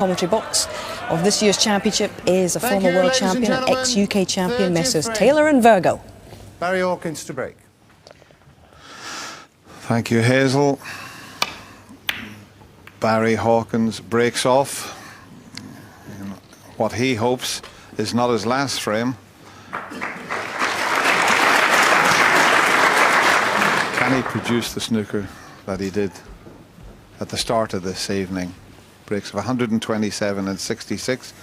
commentary box of this year's championship is a former world champion and ex-UK champion, Messrs Taylor and Virgo. Barry Hawkins to break. Thank you, Hazel. Barry Hawkins breaks off in what he hopes is not his last frame. Can he produce the snooker that he did at the start of this evening? Breaks of 127 and 66.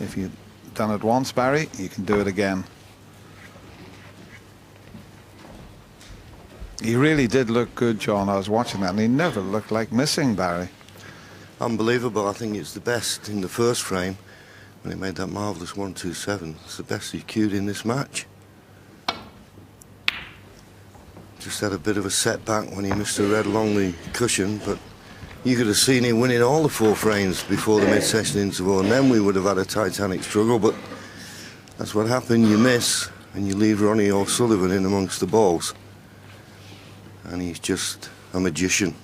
If you've done it once, Barry, you can do it again. He really did look good, John. I was watching that, and he never looked like missing, Barry. Unbelievable. I think it's the best in the first frame when he made that marvellous 127. It's the best he's cued in this match. Just had a bit of a setback when he missed the red along the cushion, but you could have seen him winning all the 4 frames before the mid-session interval, and then we would have had a titanic struggle. But that's what happened. You miss, and you leave Ronnie or Sullivan in amongst the balls. And he's just a magician.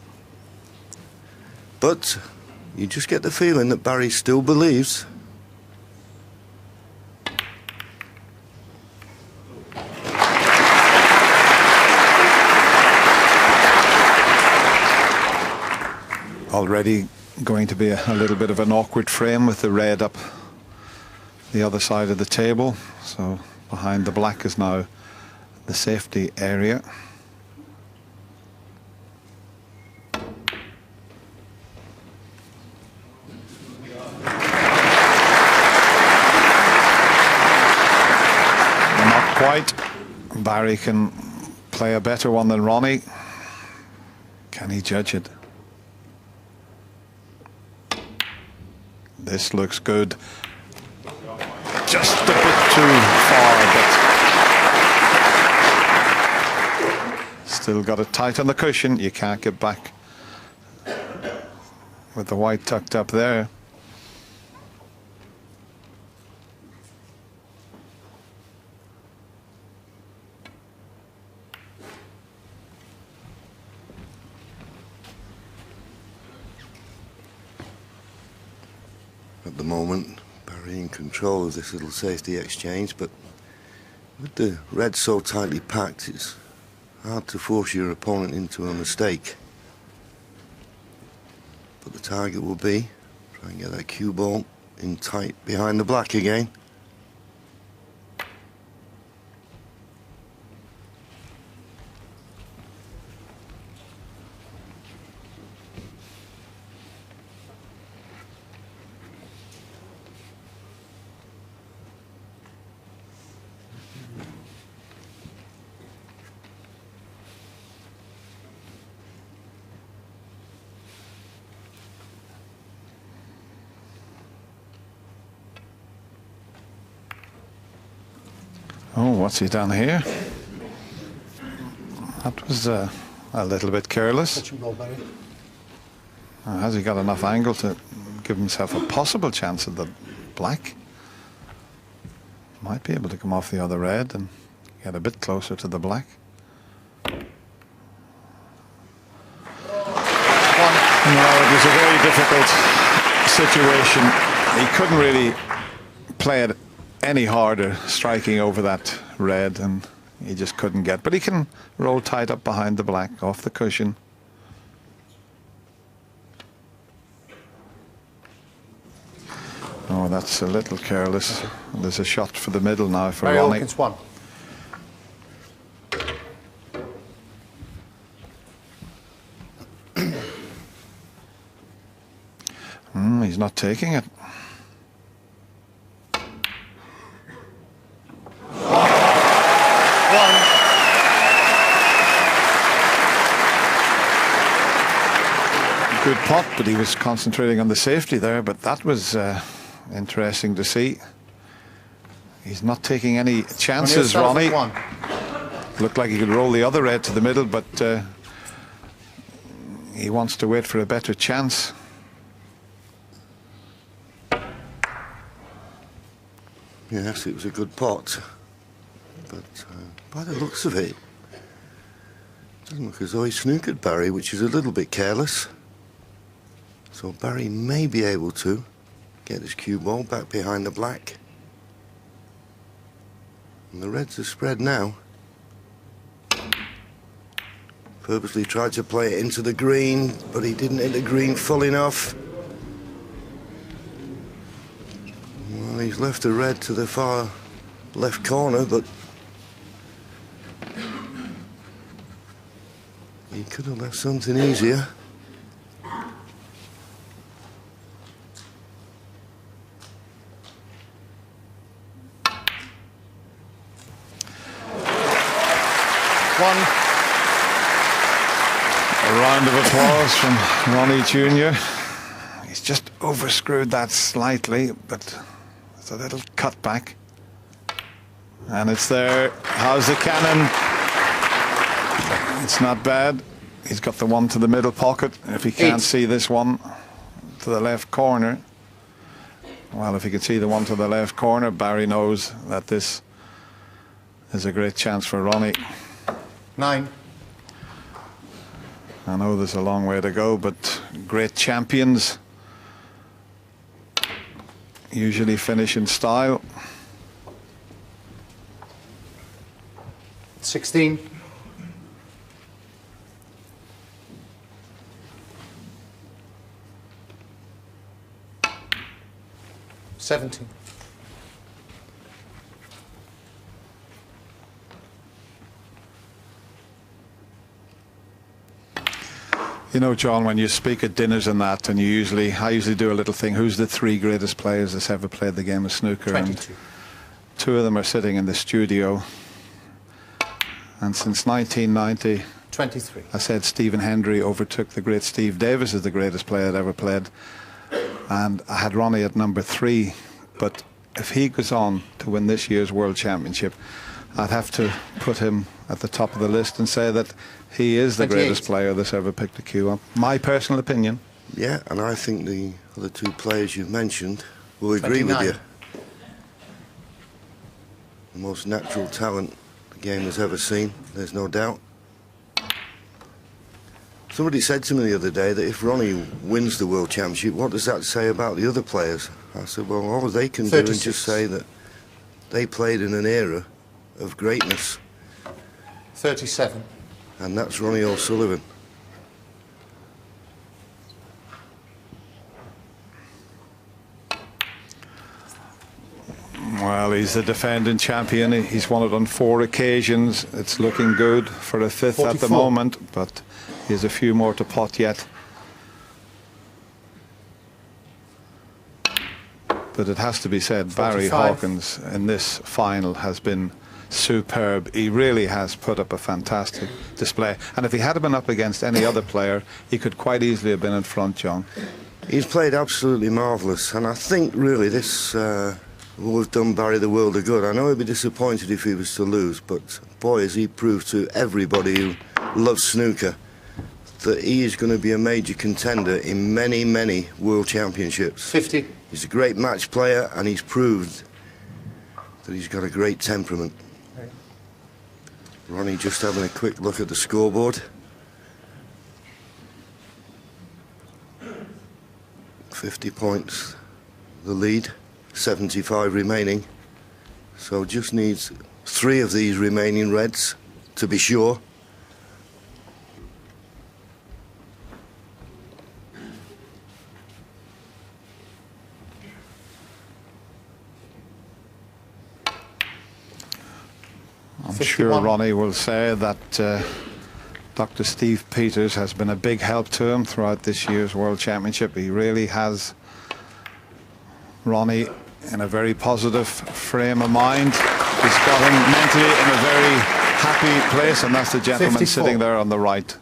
But you just get the feeling that Barry still believes. Already going to be a little bit of an awkward frame with the red up the other side of the table. So behind the black is now the safety area. Not quite. Barry can play a better one than Ronnie. Can he judge it? This looks good. Just a bit too far, but still got it tight on the cushion. You can't get back with the white tucked up there. At the moment, Barry in control of this little safety exchange, but with the red so tightly packed, it's hard to force your opponent into a mistake. But the target will be try and get that cue ball in tight behind the black again. Oh, what's he done here? That was a little bit careless. Has he got enough angle to give himself a possible chance at the black? Might be able to come off the other red and get a bit closer to the black. No, it was a very difficult situation. He couldn't really play it any harder, striking over that red, and he just couldn't get. But he can roll tight up behind the black off the cushion. Oh, that's a little careless. There's a shot for the middle now for Ronnie. Hawkins one. He's not taking it. Good pot, but he was concentrating on the safety there. But that was interesting to see. He's not taking any chances, Ronnie. Looked like he could roll the other red to the middle, but he wants to wait for a better chance. Yes, it was a good pot, but by the looks of it, doesn't look as though he snookered Barry, which is a little bit careless. So Barry may be able to Get his cue ball back behind the black. And the reds are spread now. Purposely tried to play it into the green, but he didn't hit the green full enough. Well, he's left a red to the far left corner, but he could have left something easier. A round of applause from Ronnie Jr. He's just overscrewed that slightly, but it's a little cutback. And it's there. How's the cannon? It's not bad. He's got the one to the middle pocket. If he can't see this one to the left corner, well, if he can see the one to the left corner, Barry knows that this is a great chance for Ronnie. 9. I know there's a long way to go, but great champions usually finish in style. 16. 17. You know, John, when you speak at dinners and that, and I usually do a little thing, who's the 3 greatest players that's ever played the game of snooker? 22. And 2 of them are sitting in the studio. And since 1990, 23. I said Stephen Hendry overtook the great Steve Davis as the greatest player that ever played. And I had Ronnie at number 3. But if he goes on to win this year's World Championship, I'd have to put him at the top of the list and say that he is the 28. greatest player that's ever picked a cue up. My personal opinion. Yeah, and I think the other 2 players you've mentioned will agree 29. with you. The most natural talent the game has ever seen, there's no doubt. Somebody said to me the other day that if Ronnie wins the World Championship, what does that say about the other players? I said, well, all they can 36. do is just say that they played in an era of greatness. 37. And that's Ronnie O'Sullivan. Well, he's the defending champion. He's won it on 4 occasions. It's looking good for a 5th 44. at the moment, but he has a few more to pot yet. But it has to be said, 45. Barry Hawkins in this final has been superb. He really has put up a fantastic display. And if he had been up against any other player, he could quite easily have been in front, John. He's played absolutely marvellous, and I think really this will have done Barry the world of good. I know he'd be disappointed if he was to lose, but boy, has he proved to everybody who loves snooker that he is going to be a major contender in many, many World Championships. 50. He's a great match player, and he's proved that he's got a great temperament. Ronnie just having a quick look at the scoreboard. 50 points, the lead, 75 remaining. So just needs 3 of these remaining reds to be sure. I'm 51. sure Ronnie will say that Dr. Steve Peters has been a big help to him throughout this year's World Championship. He really has Ronnie in a very positive frame of mind. He's got him mentally in a very happy place, and that's the gentleman 54. sitting there on the right,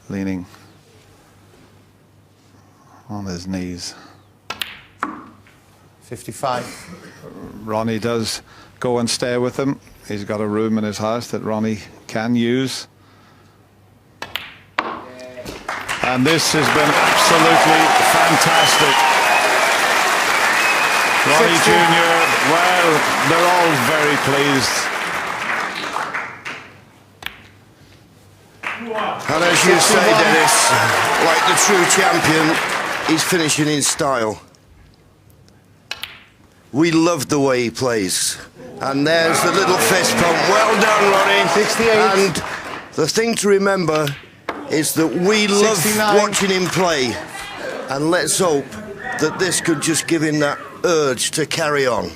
leaning on his knees. 55. Ronnie does go and stay with him. He's got a room in his house that Ronnie can use. And this has been absolutely fantastic. Ronnie Jr., well, they're all very pleased. And as you say, Dennis, like the true champion, he's finishing in style. we love the way he plays. And there's the little fist pump. Well done, Ronnie. 68. And the thing to remember is that we love 69. watching him play. And let's hope that this could just give him that urge to carry on.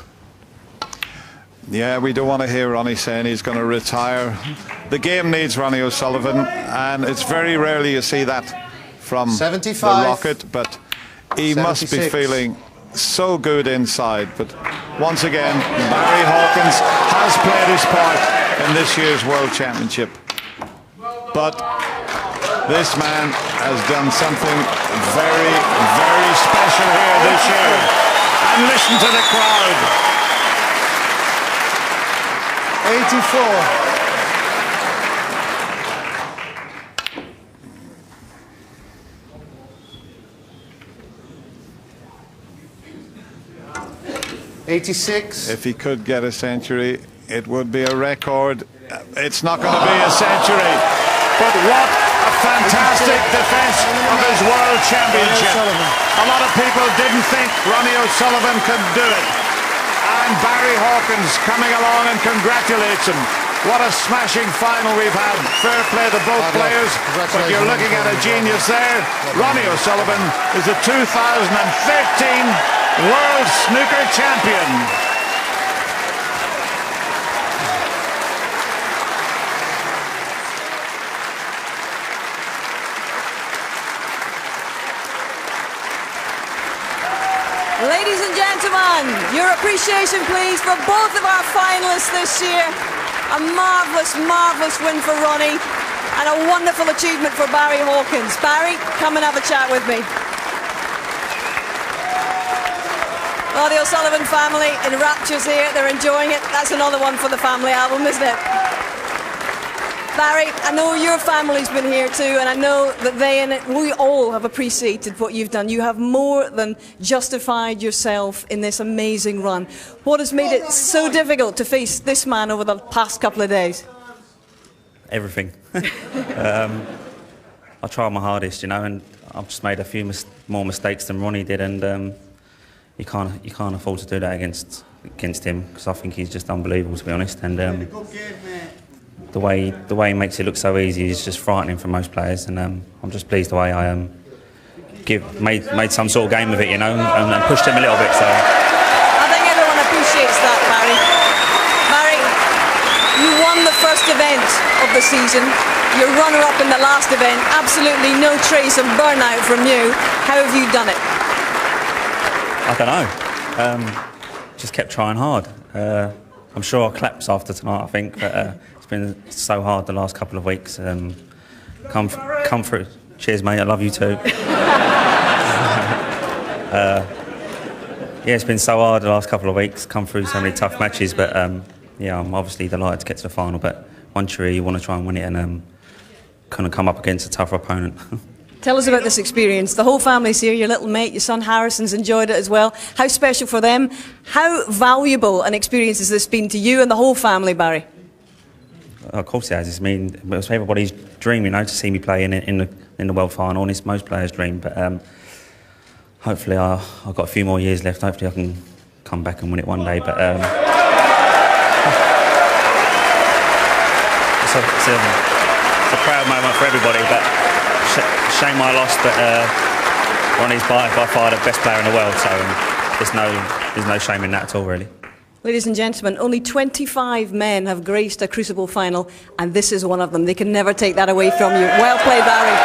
Yeah, we don't want to hear Ronnie saying he's going to retire. The game needs Ronnie O'Sullivan, and it's very rarely you see that from 75. the Rocket, but he must be 76. feeling so good inside. But once again, Barry Hawkins has played his part in this year's World Championship. But this man has done something very, very special here this year. And listen to the crowd. 84. If he could get a century, it would be a record. It's not going to be a century, but what a fantastic defence of his World Championship. A lot of people didn't think Ronnie O'Sullivan could do it. And Barry Hawkins coming along and congratulates him. What a smashing final we've had. Fair play to both players, but you're looking at a genius there. Ronnie O'Sullivan is the 2013 World Snooker Champion. Ladies and gentlemen, your appreciation please for both of our finalists this year. A marvellous, marvellous win for Ronnie and a wonderful achievement for Barry Hawkins. Barry, come and have a chat with me. Well, the O'Sullivan family in raptures here. They're enjoying it. That's another one for the family album, isn't it? Barry, I know your family's been here too, and I know that they and we all have appreciated what you've done. You have more than justified yourself in this amazing run. What has made it so difficult to face this man over the past couple of days? Everything. I tried my hardest, you know, and I've just made a few more mistakes than Ronnie did, and you can't afford to do that against him, because I think he's just unbelievable, to be honest. And the way he makes it look so easy is just frightening for most players, and I'm just pleased the way I made some sort of game of it, you know, and pushed him a little bit. So I think everyone appreciates that, Barry. Barry, you won the first event of the season. You're runner-up in the last event. Absolutely no trace of burnout from you. How have you done it? I don't know. Just kept trying hard. I'm sure I'll collapse after tonight, I think, but it's been so hard the last couple of weeks. Come through. Cheers, mate. I love you too. Yeah, it's been so hard the last couple of weeks. Come through so many tough matches, but yeah, I'm obviously delighted to get to the final. But once you're here, you want to try and win it, and kind of come up against a tougher opponent. Tell us about this experience. The whole family's here. Your little mate, your son Harrison's enjoyed it as well. How special for them? How valuable an experience has this been to you and the whole family, Barry? Of course it has. I mean, it was everybody's dream, you know, to see me play in the world final, and it's most players' dream. But hopefully, I've got a few more years left. Hopefully, I can come back and win it one day. But it's a proud moment for everybody. But shame I lost. But Ronnie's by far the best player in the world. So there's no shame in that at all, really. Ladies and gentlemen, only 25 men have graced a Crucible final, and this is one of them. They can never take that away from you. Well played, Barry.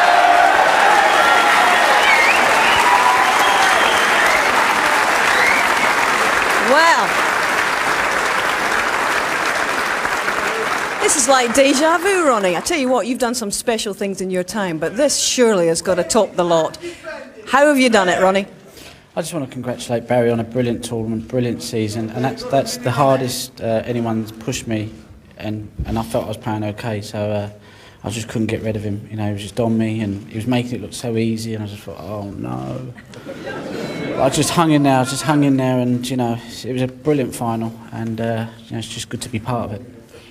Well, this is like deja vu, Ronnie. I tell you what, you've done some special things in your time, but this surely has got to top the lot. How have you done it, Ronnie? I just want to congratulate Barry on a brilliant tournament, brilliant season, and that's the hardest anyone's pushed me, and I felt I was playing okay, so I just couldn't get rid of him. You know, he was just on me, and he was making it look so easy, and I just thought, oh no. I just hung in there, and you know, it was a brilliant final, and you know, it's just good to be part of it.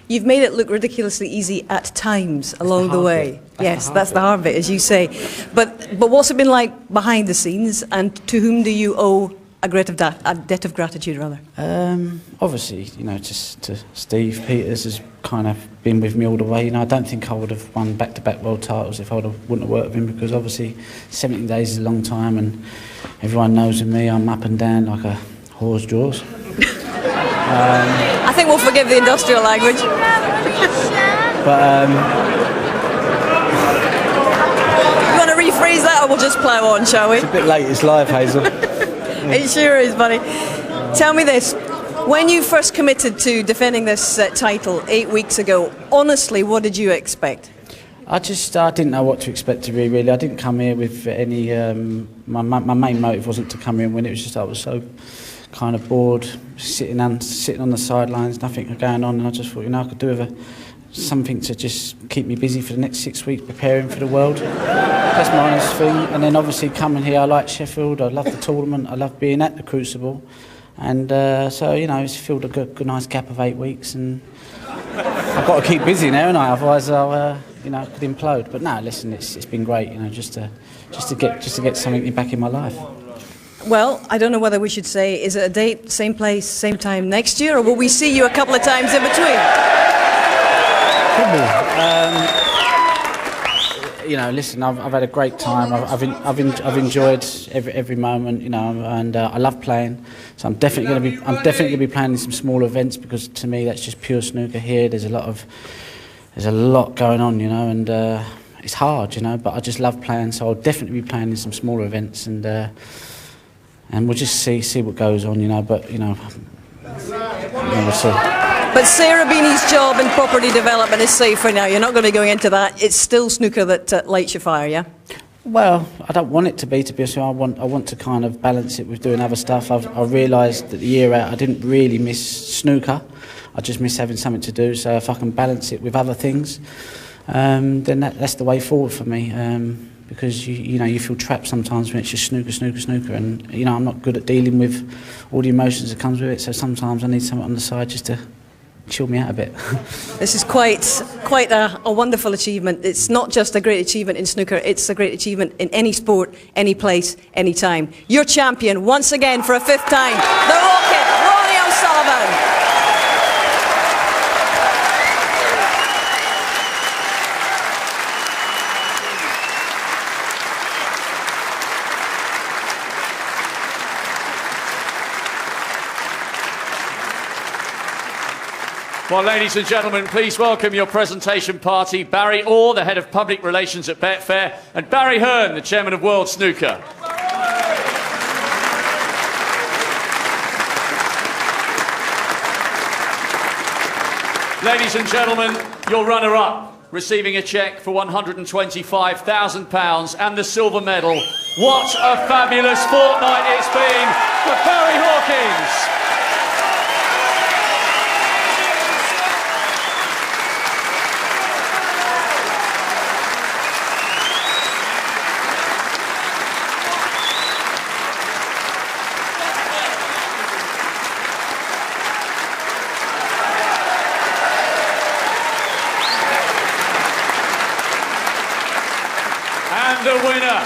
You've made it look ridiculously easy at times along the way. Yes, that's the hard bit, as you say. But what's it been like behind the scenes, and to whom do you owe a debt of gratitude, rather? Obviously, you know, just to Steve Peters has kind of been with me all the way. You know, I don't think I would have won back-to-back world titles if wouldn't have worked with him, because obviously 17 days is a long time, and everyone knows with me I'm up and down like a whore's jaws. I think we'll forgive the industrial language. But you want to rephrase that, or we'll just plough on, shall we? it's a bit late, it's live, Hazel. It sure is, buddy. Tell me this. When you first committed to defending this title 8 weeks ago, honestly, what did you expect? I didn't know what to expect to be, really. I didn't come here with any... my main motive wasn't to come here and win. It was just I was so kind of bored, sitting on the sidelines, nothing going on, and I just thought, you know, I could do with something to just keep me busy for the next 6 weeks preparing for the World. That's my honest thing. And then obviously coming here, I like Sheffield, I love the tournament, I love being at the Crucible. And so, you know, it's filled a good nice gap of 8 weeks, and I've got to keep busy now, and otherwise I'll, you know, could implode. But no, listen, it's been great, you know, just to get something back in my life. Well, I don't know whether we should say, is it a date, same place, same time next year, or will we see you a couple of times in between? You know, listen, I've had a great time. I've enjoyed every moment, you know, and I love playing. So I'm definitely going to be playing in some smaller events, because to me that's just pure snooker. Here there's a lot going on, you know, and it's hard, you know. But I just love playing, so I'll definitely be playing in some smaller events, and we'll just see what goes on, you know. But you know we'll see. But Sarah Beanie's job in property development is safe for now. You're not going to be going into that. It's still snooker that lights your fire, yeah? Well, I don't want it to be honest with you. I want to kind of balance it with doing other stuff. I realised that the year out I didn't really miss snooker. I just miss having something to do. So if I can balance it with other things, then that's the way forward for me. Because you know, you feel trapped sometimes when it's just snooker, and you know, I'm not good at dealing with all the emotions that comes with it. So sometimes I need something on the side just to chill me out a bit. This is quite a wonderful achievement. It's not just a great achievement in snooker, it's a great achievement in any sport, any place, any time. You're champion once again for a 5th time. The Rocket, Ronnie Sullivan. Well, ladies and gentlemen, please welcome your presentation party, Barry Orr, the Head of Public Relations at Betfair, and Barry Hearn, the Chairman of World Snooker. Ladies and gentlemen, your runner-up, receiving a cheque for £125,000 and the silver medal. What a fabulous fortnight it's been for Barry Hawkins. The winner,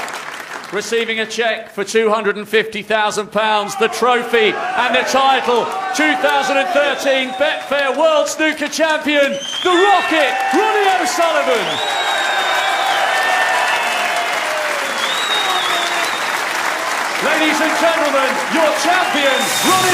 receiving a cheque for £250,000, the trophy and the title, 2013 Betfair World Snooker Champion, the Rocket, Ronnie O'Sullivan. Ladies and gentlemen, your champion, Ronnie